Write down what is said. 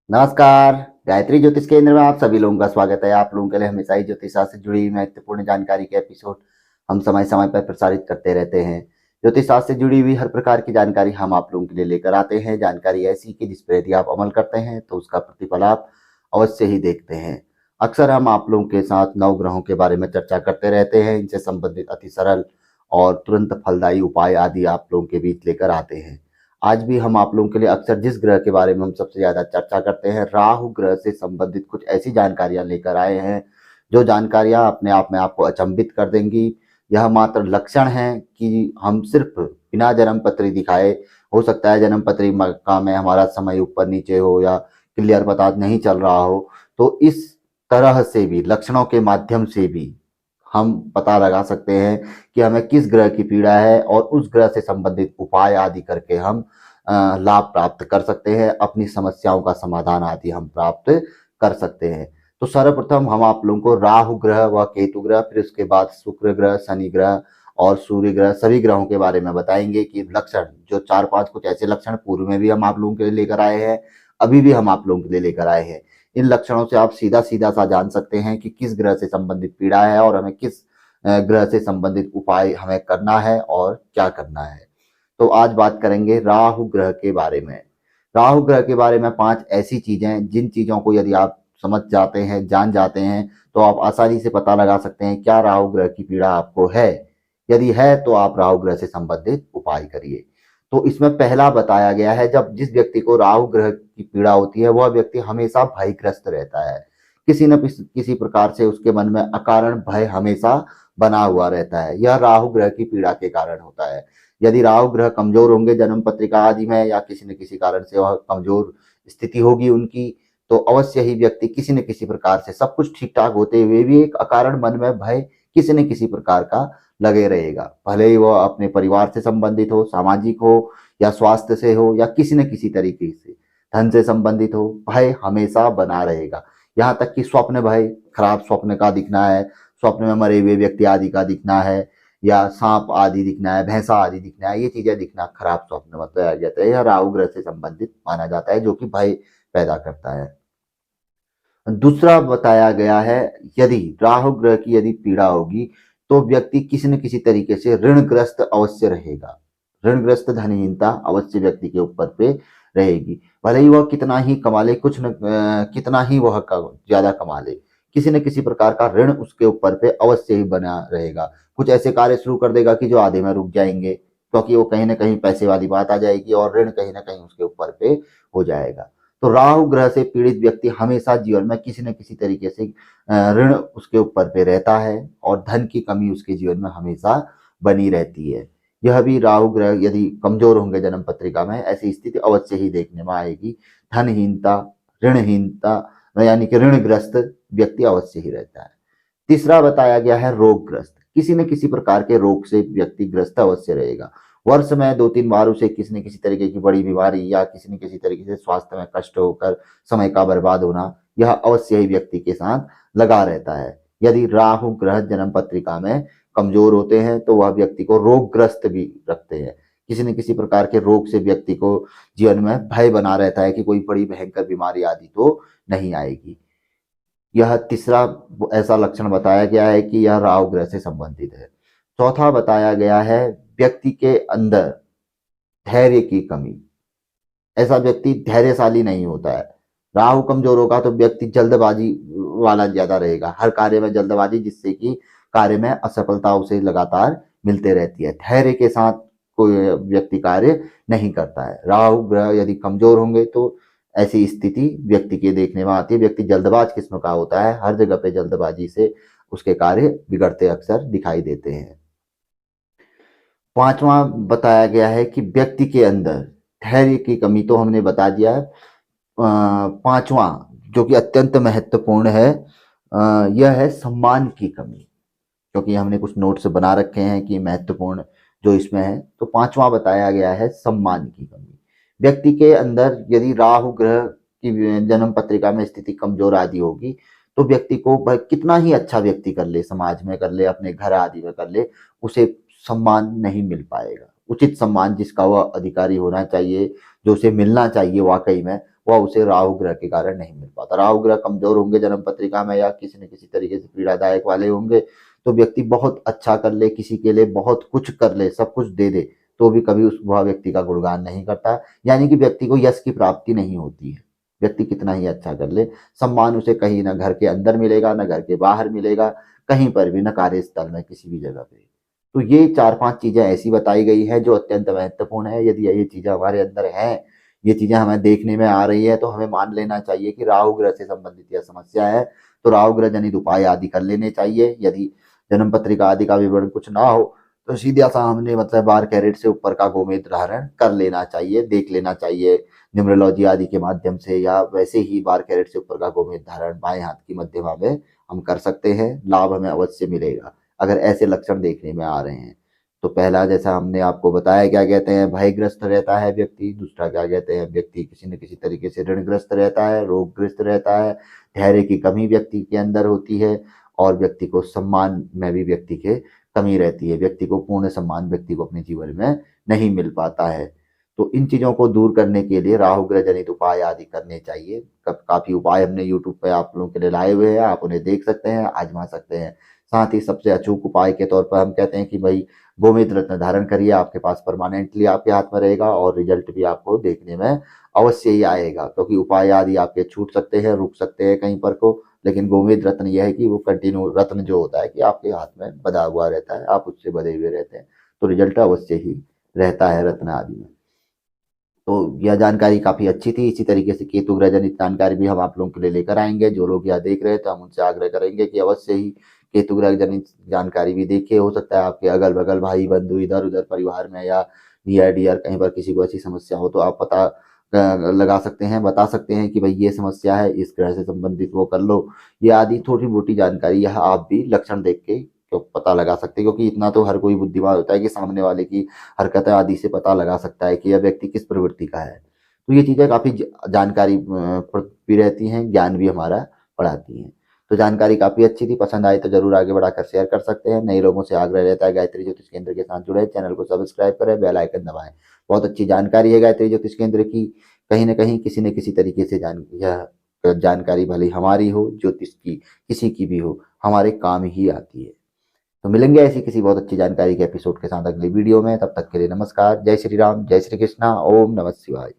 नमस्कार। गायत्री ज्योतिष केंद्र में आप सभी लोगों का स्वागत है। आप लोगों के लिए हमेशा ही ज्योतिष शास्त्र से जुड़ी हुई महत्वपूर्ण जानकारी के एपिसोड हम समय समय पर प्रसारित करते रहते हैं। ज्योतिष शास्त्र से जुड़ी हुई हर प्रकार की जानकारी हम आप लोगों के लिए लेकर आते हैं। जानकारी ऐसी कि जिस पर यदि आप अमल करते हैं तो उसका प्रतिफल आप अवश्य ही देखते हैं। अक्सर हम आप लोगों के साथ नवग्रहों के बारे में चर्चा करते रहते हैं। इनसे संबंधित अति सरल और तुरंत फलदायी उपाय आदि आप लोगों के बीच लेकर आते हैं। आज भी हम आप लोगों के लिए अक्सर जिस ग्रह के बारे में हम सबसे ज्यादा चर्चा करते हैं, राहु ग्रह से संबंधित कुछ ऐसी जानकारियां लेकर आए हैं जो जानकारियां अपने आप में आपको अचंभित कर देंगी। यह मात्र लक्षण है कि हम सिर्फ बिना जन्म पत्री दिखाए, हो सकता है जन्म पत्री का में हमारा समय ऊपर नीचे हो या क्लियर पता नहीं चल रहा हो, तो इस तरह से भी लक्षणों के माध्यम से भी हम पता लगा सकते हैं कि हमें किस ग्रह की पीड़ा है और उस ग्रह से संबंधित उपाय आदि करके हम लाभ प्राप्त कर सकते हैं। अपनी समस्याओं का समाधान आदि हम प्राप्त कर सकते हैं। तो सर्वप्रथम हम आप लोगों को राहु ग्रह व केतु ग्रह, फिर उसके बाद शुक्र ग्रह, शनि ग्रह और सूर्य ग्रह, सभी ग्रहों के बारे में बताएंगे कि लक्षण जो 4-5 कुछ ऐसे लक्षण पूर्व में भी हम आप लोगों के लिए लेकर आए हैं, अभी भी हम आप लोगों के लिए लेकर आए हैं। इन लक्षणों से आप सीधा सीधा सा जान सकते हैं कि किस ग्रह से संबंधित पीड़ा है और हमें किस ग्रह से संबंधित उपाय हमें करना है और क्या करना है। तो आज बात करेंगे राहु ग्रह के बारे में। राहु ग्रह के बारे में 5 ऐसी चीजें जिन चीजों को यदि आप समझ जाते हैं, जान जाते हैं, तो आप आसानी से पता लगा सकते हैं क्या राहु ग्रह की पीड़ा आपको है। यदि है तो आप राहु ग्रह से संबंधित उपाय करिए। तो इसमें पहला बताया गया है, जब जिस व्यक्ति को राहु ग्रह की पीड़ा होती है वह व्यक्ति हमेशा भयग्रस्त रहता है। किसी न किसी प्रकार से उसके मन में अकारण भय हमेशा बना हुआ रहता है। यह राहु ग्रह की पीड़ा के कारण होता है। यदि राहु ग्रह कमजोर होंगे जन्म पत्रिका आदि में या किसी न किसी कारण से वह कमजोर स्थिति होगी उनकी, तो अवश्य ही व्यक्ति किसी न किसी प्रकार से सब कुछ ठीक ठाक होते हुए भी एक अकारण मन में भय किसी न किसी प्रकार का लगे रहेगा। भले ही वह अपने परिवार से संबंधित हो, सामाजिक हो या स्वास्थ्य से हो या किसी न किसी तरीके से धन से संबंधित हो, भय हमेशा बना रहेगा। यहाँ तक कि स्वप्न भय, खराब स्वप्न का दिखना है, स्वप्न में मरे हुए व्यक्ति आदि का दिखना है या सांप आदि दिखना है, भैंसा आदि दिखना है, ये चीजें दिखना खराब स्वप्न बताया जाता है। यह राहु ग्रह से संबंधित माना जाता है जो कि भय पैदा करता है। दूसरा बताया गया है, यदि राहु ग्रह की यदि पीड़ा होगी तो व्यक्ति किसी न किसी तरीके से ऋणग्रस्त अवश्य रहेगा। ऋणग्रस्त धनहीनता अवश्य व्यक्ति के ऊपर पे रहेगी। भले ही वह कितना ही कमा ले, कितना ही वह ज्यादा कमा ले, किसी न किसी प्रकार का ऋण उसके ऊपर पे अवश्य ही बना रहेगा। कुछ ऐसे कार्य शुरू कर देगा कि जो आधे में रुक जाएंगे, क्योंकि वो कहीं ना कहीं पैसे वाली बात आ जाएगी और ऋण कहीं ना कहीं उसके ऊपर पे हो जाएगा। तो राहु ग्रह से पीड़ित व्यक्ति हमेशा जीवन में किसी न किसी तरीके से ऋण उसके ऊपर पे रहता है और धन की कमी उसके जीवन में हमेशा बनी रहती है। यह भी राहु ग्रह यदि कमजोर होंगे जन्म पत्रिका में, ऐसी स्थिति अवश्य ही देखने में आएगी। धनहीनता, ऋणहीनता यानी कि ऋणग्रस्त व्यक्ति अवश्य ही रहता है। तीसरा बताया गया है रोगग्रस्त। किसी न किसी प्रकार के रोग से व्यक्ति ग्रस्त अवश्य रहेगा। वर्ष में 2-3 बार उसे किसी न किसी तरीके की बड़ी बीमारी या किसी न किसी तरीके से स्वास्थ्य में कष्ट होकर समय का बर्बाद होना, यह अवश्य ही व्यक्ति के साथ लगा रहता है। यदि राहु ग्रह जन्म पत्रिका में कमजोर होते हैं तो वह व्यक्ति को रोगग्रस्त भी रखते हैं। किसी न किसी प्रकार के रोग से व्यक्ति को जीवन में भय बना रहता है कि कोई बड़ी भयंकर बीमारी आदि तो नहीं आएगी। यह तीसरा ऐसा लक्षण बताया गया है कि यह राहु ग्रह से संबंधित है। चौथा बताया गया है, व्यक्ति के अंदर धैर्य की कमी। ऐसा व्यक्ति धैर्यशाली नहीं होता है। राहु कमजोर होगा तो व्यक्ति जल्दबाजी वाला ज्यादा रहेगा, हर कार्य में जल्दबाजी, जिससे कि कार्य में असफलता उसे लगातार मिलते रहती है। धैर्य के साथ कोई व्यक्ति कार्य नहीं करता है। राहु ग्रह यदि कमजोर होंगे तो ऐसी स्थिति व्यक्ति के देखने में आती है। व्यक्ति जल्दबाज किस्म का होता है, हर जगह पे जल्दबाजी से उसके कार्य बिगड़ते अक्सर दिखाई देते हैं। पांचवा बताया गया है कि व्यक्ति के अंदर धैर्य की कमी तो हमने बता दिया है। पांचवा जो कि अत्यंत महत्वपूर्ण है, यह है सम्मान की कमी, क्योंकि हमने कुछ नोट्स बना रखे हैं कि महत्वपूर्ण जो इसमें है। तो पांचवा बताया गया है सम्मान की कमी। व्यक्ति के अंदर यदि राहु ग्रह की जन्म पत्रिका में स्थिति कमजोर आदि होगी तो व्यक्ति को कितना ही अच्छा व्यक्ति कर ले, समाज में कर ले, अपने घर आदि में कर ले, उसे सम्मान नहीं मिल पाएगा। उचित सम्मान जिसका वह अधिकारी होना चाहिए, जो उसे मिलना चाहिए वाकई में, वह उसे राहु ग्रह के कारण नहीं मिल पाता। राहु ग्रह कमजोर होंगे जन्म पत्रिका में या किसी न किसी तरीके से पीड़ादायक वाले होंगे तो व्यक्ति बहुत अच्छा कर ले, किसी के लिए बहुत कुछ कर ले, सब कुछ दे दे, तो भी कभी उस वह व्यक्ति का गुणगान नहीं करता, यानी कि व्यक्ति को यश की प्राप्ति नहीं होती है। व्यक्ति कितना ही अच्छा कर ले, सम्मान उसे कहीं ना घर के अंदर मिलेगा, ना घर के बाहर मिलेगा, कहीं पर भी, ना कार्यस्थल में, किसी भी जगह पे। तो ये 4-5 चीजें ऐसी बताई गई है जो अत्यंत महत्वपूर्ण है। यदि ये चीजें हमारे अंदर हैं, ये चीजें हमें देखने में आ रही है, तो हमें मान लेना चाहिए कि राहु ग्रह से संबंधित यह समस्या है। तो राहु ग्रह जनित उपाय आदि कर लेने चाहिए। यदि जन्म पत्रिका आदि का विवरण कुछ ना हो तो सीधा सामने मतलब 12 कैरेट से ऊपर का गोमेद धारण कर लेना चाहिए, देख लेना चाहिए न्यूमरोलॉजी आदि के माध्यम से, या वैसे ही 12 कैरेट से ऊपर का गोमेद धारण बाएं हाथ की मध्यमा में हम कर सकते हैं। लाभ हमें अवश्य मिलेगा अगर ऐसे लक्षण देखने में आ रहे हैं। तो पहला, जैसा हमने आपको बताया, क्या कहते हैं, भयग्रस्त रहता है व्यक्ति। दूसरा, क्या कहते हैं, व्यक्ति किसी न किसी तरीके से ऋणग्रस्त रहता है, रोगग्रस्त रहता है, धैर्य की कमी व्यक्ति के अंदर होती है, और व्यक्ति को सम्मान में भी व्यक्ति के कमी रहती है। व्यक्ति को पूर्ण सम्मान व्यक्ति को अपने जीवन में नहीं मिल पाता है। तो इन चीजों को दूर करने के लिए राहु ग्रह जनित उपाय आदि करने चाहिए। काफी उपाय हमने यूट्यूब पे आप लोगों के लिए लाए हुए हैं, आप उन्हें देख सकते हैं, आजमा सकते हैं। साथ ही सबसे अचूक उपाय के तौर पर हम कहते हैं कि भाई गोमेद रत्न धारण करिए, आपके पास परमानेंटली आपके हाथ में रहेगा और रिजल्ट भी आपको देखने में अवश्य ही आएगा। क्योंकि उपाय आदि आपके छूट सकते हैं, रुक सकते हैं कहीं पर को, लेकिन गोमेद रत्न यह है कि वो कंटिन्यू रत्न जो होता है कि आपके हाथ में बंधा हुआ रहता है, आप उससे बंधे हुए रहते हैं, तो रिजल्ट अवश्य ही रहता है रत्न आदि में। तो यह जानकारी काफी अच्छी थी। इसी तरीके से केतु ग्रह जनित जानकारी भी हम आप लोगों के लिए लेकर आएंगे। जो लोग यहाँ देख रहे हैं तो हम उनसे आग्रह करेंगे कि अवश्य ही केतु ग्रह जनित जानकारी भी देखिए। हो सकता है आपके अगल बगल भाई बंधु इधर उधर परिवार में या नियर डियर कहीं पर किसी को ऐसी समस्या हो तो आप पता लगा सकते हैं, बता सकते हैं कि भाई ये समस्या है, इस ग्रह से संबंधित वो कर लो। ये आदि छोटी मोटी जानकारी यह आप भी लक्षण देख के तो पता लगा सकते हैं, क्योंकि इतना तो हर कोई बुद्धिमान होता है कि सामने वाले की हरकतें आदि से पता लगा सकता है कि यह व्यक्ति किस प्रवृत्ति का है। तो ये चीजें काफी जानकारी भी रहती हैं, ज्ञान भी हमारा बढ़ाती हैं। तो जानकारी काफी अच्छी थी, पसंद आई तो जरूर आगे बढ़ाकर शेयर कर सकते हैं। नए लोगों से आग्रह रहता है गायत्री ज्योतिष केंद्र के साथ जुड़े, चैनल को सब्सक्राइब करें, बेल आइकन दबाएं। बहुत अच्छी जानकारी है गायत्री ज्योतिष केंद्र की। कहीं ना कहीं किसी न किसी तरीके से यह जानकारी भले हमारी हो, ज्योतिष की किसी की भी हो, हमारे काम ही आती है। तो मिलेंगे ऐसी किसी बहुत अच्छी जानकारी के एपिसोड के साथ अगली वीडियो में। तब तक के लिए नमस्कार, जय श्री राम, जय श्री कृष्णा, ओम नमः शिवाय।